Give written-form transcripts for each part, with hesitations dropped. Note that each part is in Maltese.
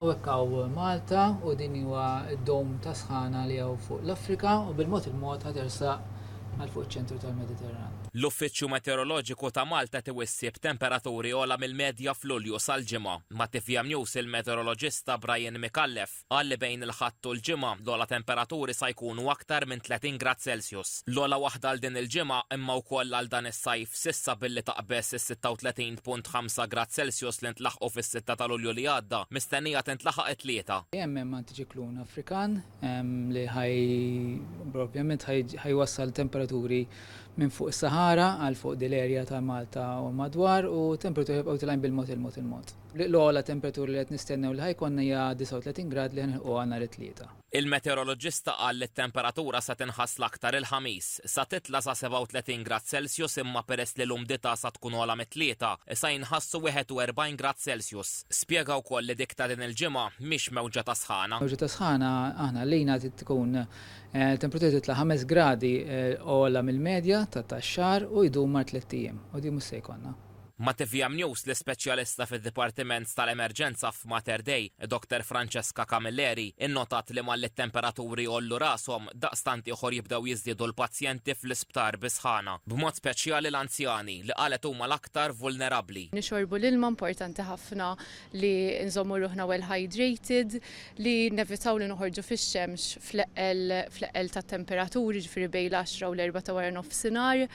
Wekkaw Malta u din huwa d-dom ta' sħana li hawn fuq l-Afrika u bil-mod il-mod ħatersaq għal fuq iċ-ċentru tal-Mediterran. L-Uffiċċju Meteoroloġiku ta' Malta tiwissib temperaturi ogħla mill-medja f'Lulju sal-ġimgħa. Ma' TVM News il-meteoroloġista Brian Mikallef qal li bejn il-ħadd u l-ġimgħa l-ogħla temperaturi sa jkunu aktar minn 30 grad Celsius. L-ogħla waħda għal din il-ġimgħa imma wkoll għal dan is-sajf sissa billi taqbess is-36.5 grad Celsius li ntlaħqu fis-6 ta' Lulju li għadda, mistennija tintlaħaq it-tlieta. Hemm antiċiklun Afrikan li ovvjament ħajwassal temperaturi minn fuq is-Sahara għal fuq dil-erja ta' Malta u madwar u temperaturi jibqgħu tilgħin bil-mod. L-ogħla temperaturi li qed nistennew li ħajkonna hija 39 grad li ħanilqu nhar it-tlieta. Il-meteoroloġista qal li t-temperatura sa tinħass l-aktar il-ħamis sa titla sa 37 grad Celsius imma peress li l-umdità sa tkun ogħla mit-tlieta sa jinħassu 41 grad Celsius. Spjega wkoll li dik ta' din il-ġimgħa mhix mewġa ta' sħana. Mewġa ta' sħana aħna lejna tkun temperatura titla' 5 gradi ogħla mill-medja ta' tax-xahar u jdum mar 3 ijiem u di mhux se jkollna. Ma' TVM News l-ispeċjalista fid-Dipartiment tal-Emerġenza f'Mater Dei, Dr. Francesca Camilleri, innotat li mal temperaturi ollu rashom daqstant ieħor jibdew jiżdiedu l-pazjenti fl-isptar bi sħana, b'mod speċjali l-anzjani li qalet huma l-aktar vulnerabbli. Nixorbu l-ilma importanti ħafna li nżommu ruħna well hydrated, li nevitaw li noħorġu fix-xemx fl-eqel tat-temperaturi ġifieri bejn l-10 u l-4 ta' wara nofsinhar,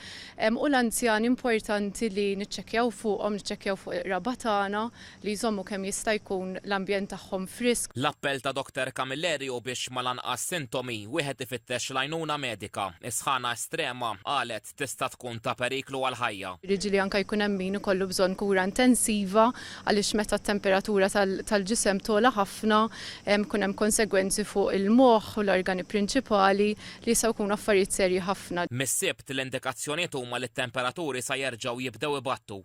u l-anzjani importanti li niċċekkjaw fuqhom niċċekkjaw fuq ir-raba tagħna li jżommu kemm jista' jkun l-ambjent tagħhom frisk. L-appell ta' Dr. Camilleri u biex ma lanqas sintomi wieħed ifittex l-għajnuna medika. Is-sħana estrema qalet tista' tkun ta' periklu għal ħajja. Jiġifieri anke jkun hemm min ikollu bżonn kura intensiva għaliex meta t-temperatura tal-ġisem tola ħafna kun hemm konsegwenzi fuq il-moħħ u l-organi prinċipali li jistgħu jkunu affarijiet serji ħafna. Mis-sibt l-indikazzjonijiet huma li t-temperaturi sa jerġgħu jibdew ibattu.